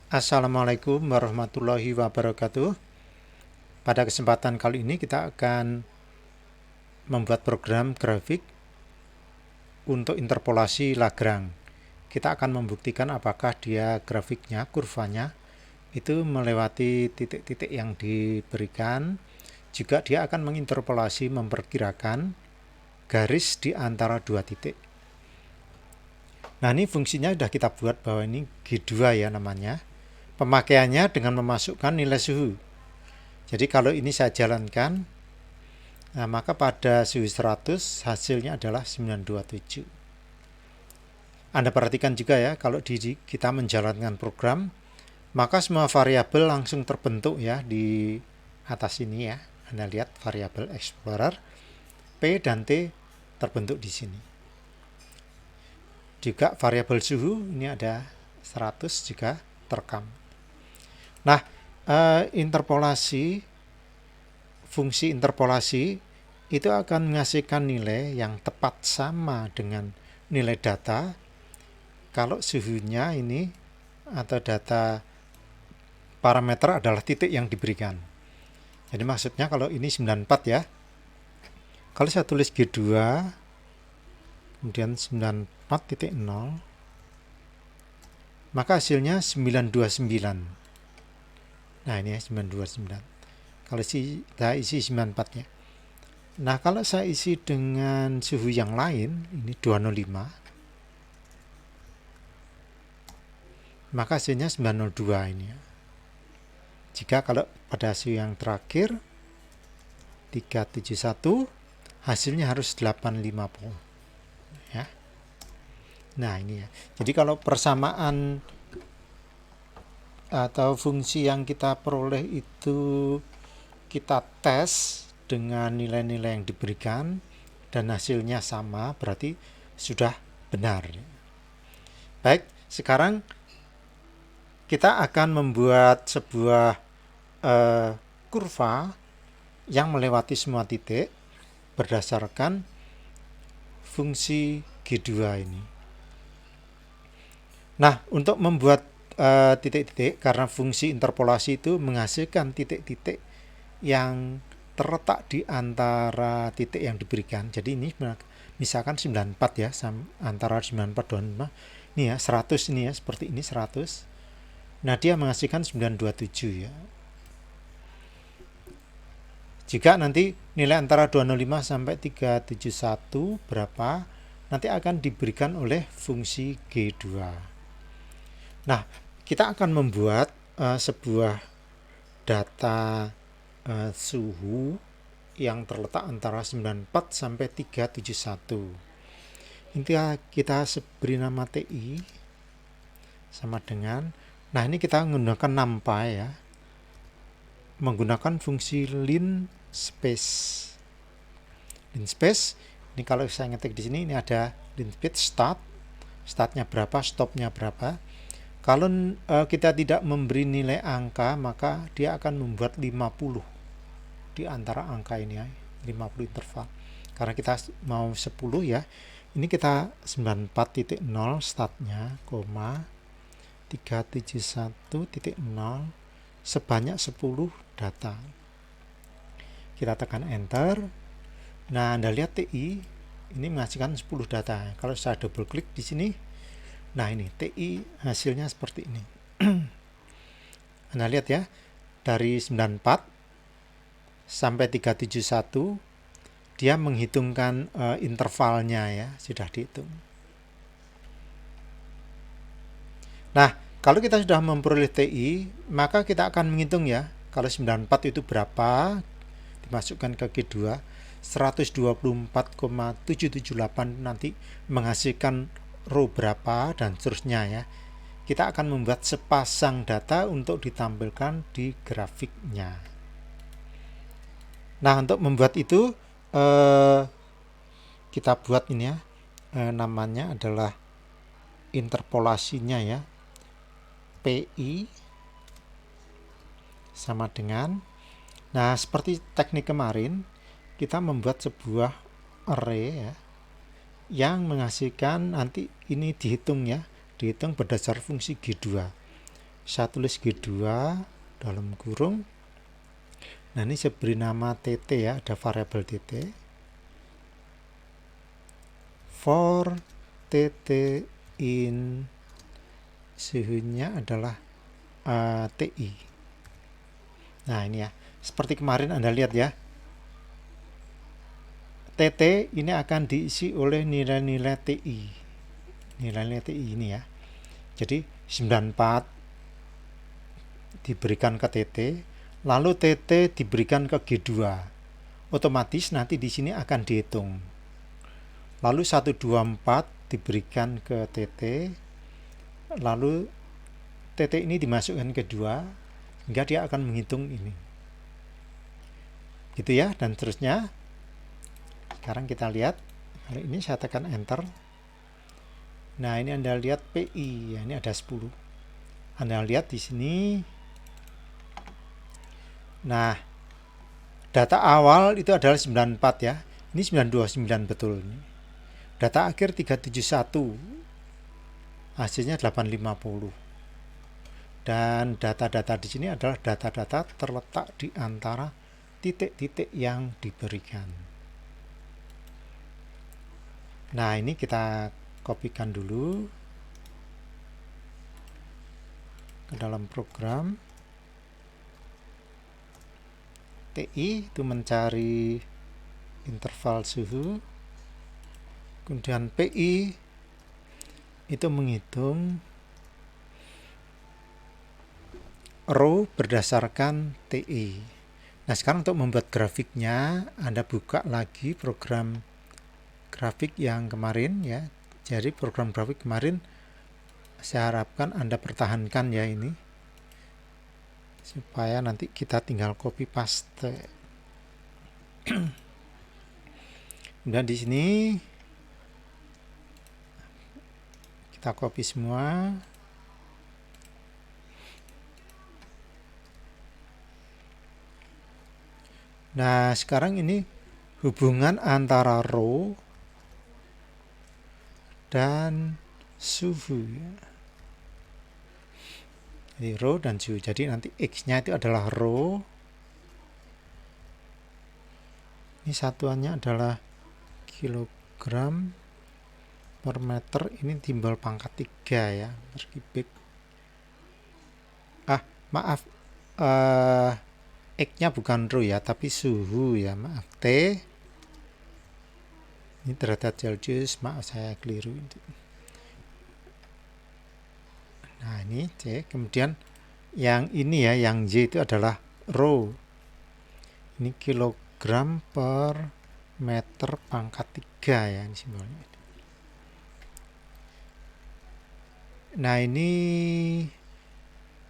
Assalamualaikum warahmatullahi wabarakatuh. Pada kesempatan kali ini kita akan membuat program grafik untuk interpolasi Lagrange. Kita akan membuktikan apakah dia grafiknya, kurvanya itu melewati titik-titik yang diberikan. Juga dia akan menginterpolasi, memperkirakan garis di antara dua titik. Nah, ini fungsinya sudah kita buat bahwa ini G2 ya namanya. Pemakaiannya dengan memasukkan nilai suhu. Jadi kalau ini saya jalankan, nah maka pada suhu 100 hasilnya adalah 927. Anda perhatikan juga ya, kalau kita menjalankan program, maka semua variabel langsung terbentuk ya di atas ini ya. Anda lihat variabel Explorer, P dan T terbentuk di sini. Juga variabel suhu, ini ada 100 juga terekam. Nah, fungsi interpolasi itu akan menghasilkan nilai yang tepat sama dengan nilai data kalau suhunya ini atau data parameter adalah titik yang diberikan. Jadi maksudnya kalau ini 94 ya, kalau saya tulis G2 kemudian 94.0, maka hasilnya 929. Nah ini ya 929. Kalau saya isi 94 ya. Nah kalau saya isi dengan suhu yang lain, ini 205, maka hasilnya 902 ini ya. Jika kalau pada suhu yang terakhir 371, hasilnya harus 850 ya. Nah ini ya. Jadi kalau persamaan atau fungsi yang kita peroleh itu kita tes dengan nilai-nilai yang diberikan dan hasilnya sama, berarti sudah benar. Baik, sekarang kita akan membuat sebuah kurva yang melewati semua titik berdasarkan fungsi G2 ini. Nah, untuk membuat titik-titik, karena fungsi interpolasi itu menghasilkan titik-titik yang terletak di antara titik yang diberikan. Jadi ini misalkan 94 ya, antara 94 dan 5. Ini ya 100 ini ya, seperti ini 100. Nah, dia menghasilkan 927 ya. Jika nanti nilai antara 205 sampai 371 berapa, nanti akan diberikan oleh fungsi G2. Nah, kita akan membuat sebuah data suhu yang terletak antara 94 sampai 371. Ini kita beri nama TI sama dengan, nah ini kita menggunakan NumPy ya, menggunakan fungsi linspace. Linspace ini kalau saya ngetik di sini, ini ada linspace startnya berapa, stopnya berapa. Kalau kita tidak memberi nilai angka, maka dia akan membuat 50 di antara angka ini ya, 50 interval. Karena kita mau 10 ya. Ini kita 94.0 startnya, 371.0 sebanyak 10 data. Kita tekan enter. Nah, Anda lihat TI ini menghasilkan 10 data. Kalau saya double klik di sini, nah ini TI hasilnya seperti ini. Anda lihat ya, dari 94 sampai 371 dia menghitungkan intervalnya ya, sudah dihitung. Nah, kalau kita sudah memperoleh TI, maka kita akan menghitung ya, kalau 94 itu berapa, dimasukkan ke G2, 124,778 nanti menghasilkan row berapa dan seterusnya ya. Kita akan membuat sepasang data untuk ditampilkan di grafiknya. Nah, untuk membuat itu kita buat ini ya, namanya adalah interpolasinya ya, PI sama dengan, nah seperti teknik kemarin, kita membuat sebuah array ya, yang menghasilkan nanti ini dihitung ya, dihitung berdasar fungsi G2. Saya tulis G2 dalam kurung. Nah, ini saya beri nama TT ya, ada variabel TT. For TT in suhunya adalah TI. Nah, ini ya. Seperti kemarin Anda lihat ya. TT ini akan diisi oleh nilai-nilai TI. Nilai-nilai TI ini ya. Jadi 94 diberikan ke TT, lalu TT diberikan ke G2. Otomatis nanti di sini akan dihitung. Lalu 124 diberikan ke TT, lalu TT ini dimasukkan ke 2, sehingga dia akan menghitung ini. Gitu ya, dan seterusnya. Sekarang kita lihat, kalau ini saya tekan enter. Nah, ini Anda lihat PI, ya, ini ada 10. Anda lihat di sini. Nah, data awal itu adalah 94 ya. Ini 929 betul. Data akhir 371. Hasilnya 850. Dan data-data di sini adalah data-data terletak di antara titik-titik yang diberikan. Nah, ini kita kopikan dulu ke dalam program. TI itu mencari interval suhu. Kemudian PI itu menghitung row berdasarkan TI. Nah, sekarang untuk membuat grafiknya, Anda buka lagi program grafik yang kemarin ya. Jadi program grafik kemarin saya harapkan Anda pertahankan ya ini, supaya nanti kita tinggal copy paste. Dan di sini kita copy semua. Nah, sekarang ini hubungan antara row dan suhu ya. Jadi row dan suhu. Jadi nanti X-nya itu adalah row. Ini satuannya adalah kilogram per meter. Ini timbal pangkat 3 ya, per kubik. Maaf. X-nya bukan row ya, tapi suhu ya. Maaf, T. Ini derajat Celcius, maaf saya keliru. Nah, ini C. Kemudian yang ini ya, yang Y itu adalah row. Ini kilogram per meter pangkat 3 ya, ini simbolnya. Nah, ini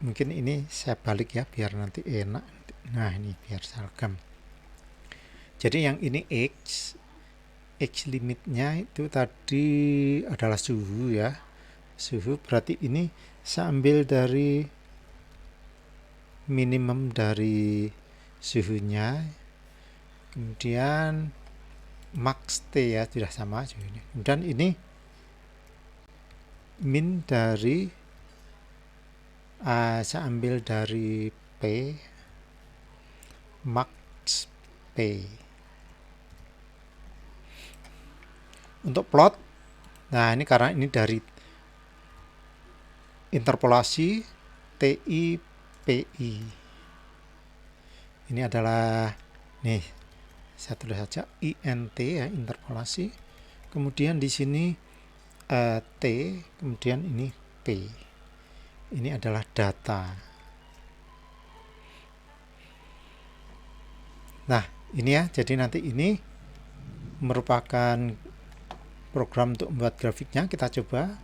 mungkin ini saya balik ya, biar nanti enak. Nah, ini biar seragam. Jadi yang ini X limitnya itu tadi adalah suhu ya. Suhu berarti ini saya ambil dari minimum dari suhunya. Kemudian max T ya, sudah sama suhunya. Dan ini min dari saya ambil dari P, max P. Untuk plot, nah ini karena ini dari interpolasi TI PI. Ini adalah nih, saya tulis saja INT ya, interpolasi. Kemudian di sini T, kemudian ini P. Ini adalah data. Nah, ini ya, jadi nanti ini merupakan program untuk membuat grafiknya. Kita coba.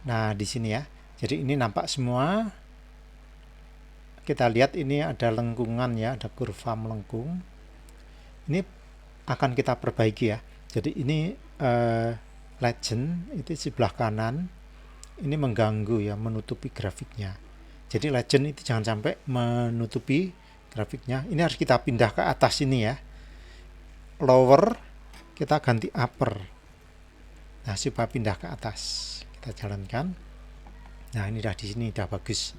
Nah, di sini ya. Jadi ini nampak semua. Kita lihat ini ada lengkungan ya, ada kurva melengkung. Ini akan kita perbaiki ya. Jadi ini legend itu sebelah kanan. Ini mengganggu ya, menutupi grafiknya. Jadi legend itu jangan sampai menutupi grafiknya. Ini harus kita pindah ke atas ini ya. Lower kita ganti upper. Nah, supaya pindah ke atas. Kita jalankan. Nah, ini udah di sini udah bagus.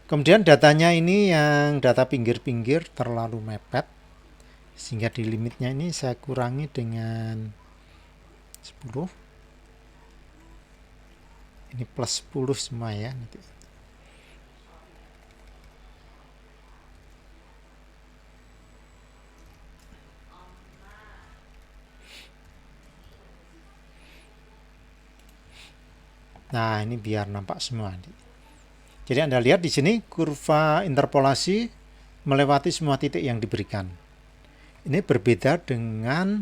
Kemudian datanya ini yang data pinggir-pinggir terlalu mepet, sehingga di limitnya ini saya kurangi dengan 10. Ini plus 10 semua ya nanti. Nah, ini biar nampak semua. Jadi Anda lihat di sini kurva interpolasi melewati semua titik yang diberikan. Ini berbeda dengan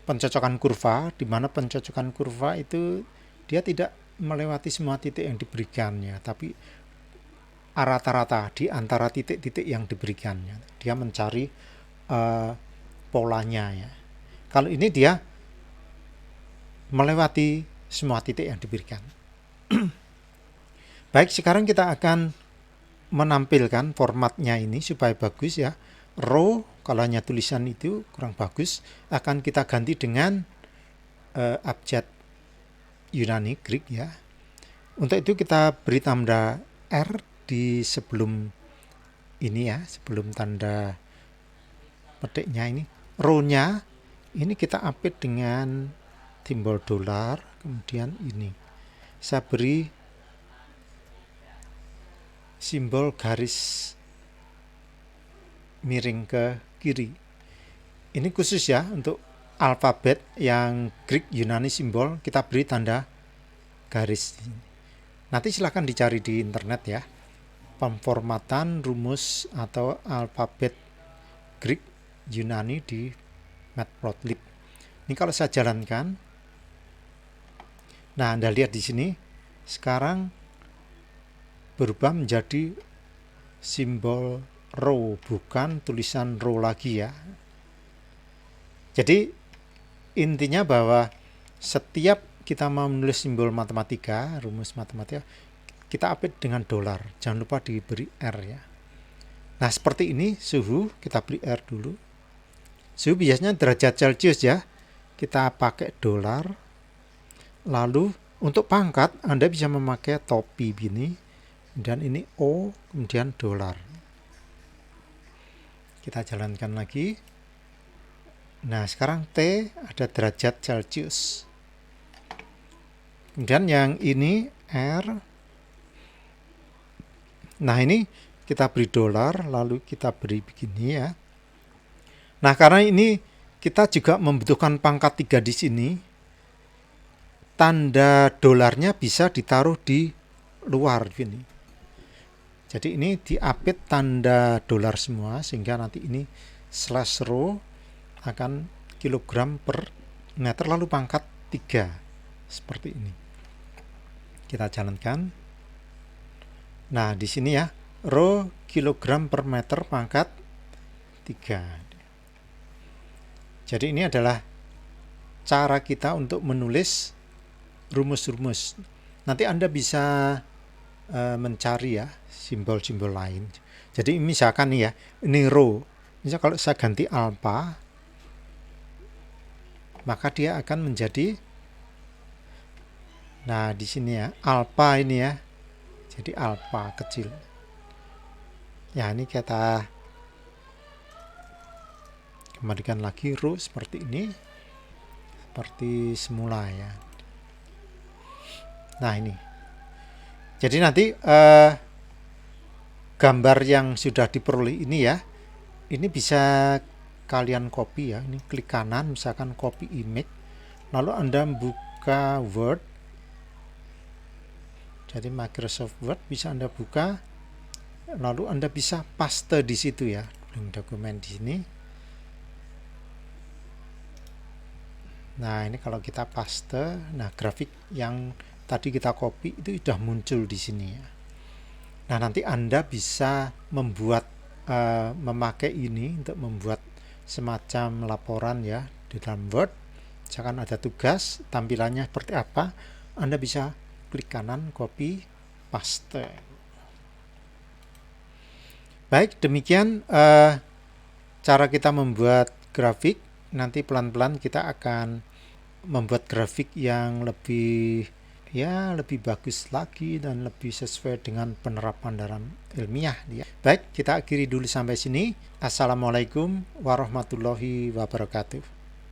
pencocokan kurva, di mana pencocokan kurva itu dia tidak melewati semua titik yang diberikannya, tapi rata-rata di antara titik-titik yang diberikannya. Dia mencari polanya ya. Kalau ini dia melewati semua titik yang diberikan. Baik, sekarang kita akan menampilkan formatnya ini supaya bagus ya. Row, kalau hanya tulisan itu kurang bagus, akan kita ganti dengan abjad Yunani, Greek ya. Untuk itu kita beri tanda R di sebelum ini ya, sebelum tanda petiknya ini. Row-nya ini kita update dengan simbol dolar, kemudian ini. Saya beri simbol garis miring ke kiri. Ini khusus ya untuk alfabet yang Greek Yunani simbol, kita beri tanda garis. Nanti silahkan dicari di internet ya. Pemformatan rumus atau alfabet Greek Yunani di Matplotlib. Ini kalau saya jalankan, nah Anda lihat di sini sekarang berubah menjadi simbol row, bukan tulisan row lagi ya. Jadi intinya bahwa setiap kita mau menulis simbol matematika, rumus matematika, kita update dengan dolar. Jangan lupa diberi R ya. Nah, seperti ini suhu, kita beri R dulu. Suhu biasanya derajat Celcius ya. Kita pakai dolar. Lalu untuk pangkat Anda bisa memakai topi gini. Dan ini O, kemudian dolar. Kita jalankan lagi. Nah, sekarang T ada derajat Celcius. Kemudian yang ini R. Nah, ini kita beri dolar, lalu kita beri begini ya. Nah, karena ini kita juga membutuhkan pangkat 3 di sini. Tanda dolarnya bisa ditaruh di luar gini. Jadi ini diapit tanda dolar semua, sehingga nanti ini slash row akan kilogram per meter, lalu pangkat 3 seperti ini. Kita jalankan. Nah, di sini ya, row kilogram per meter pangkat 3. Jadi ini adalah cara kita untuk menulis rumus-rumus. Nanti Anda bisa mencari ya simbol-simbol lain. Jadi misalkan nih ya, ini row. Misalnya kalau saya ganti alpha, maka dia akan menjadi, nah di sini ya, alpha ini ya. Jadi alpha kecil. Ya, ini kita kembalikan lagi row seperti ini. Seperti semula ya. Nah, ini. Jadi nanti gambar yang sudah diperoleh ini ya, ini bisa kalian copy ya. Ini klik kanan, misalkan copy image, lalu Anda buka Word. Jadi Microsoft Word bisa Anda buka, lalu Anda bisa paste di situ ya, link dokumen di sini. Nah, ini kalau kita paste, nah grafik yang tadi kita copy itu sudah muncul di sini ya. Nah, nanti Anda bisa membuat memakai ini untuk membuat semacam laporan ya di dalam Word. Misalkan ada tugas, tampilannya seperti apa, Anda bisa klik kanan, copy, paste. Baik, demikian cara kita membuat grafik. Nanti pelan-pelan kita akan membuat grafik yang lebih ya lebih bagus lagi dan lebih sesuai dengan penerapan dalam ilmiah ya. Baik, kita akhiri dulu sampai sini. Assalamualaikum warahmatullahi wabarakatuh.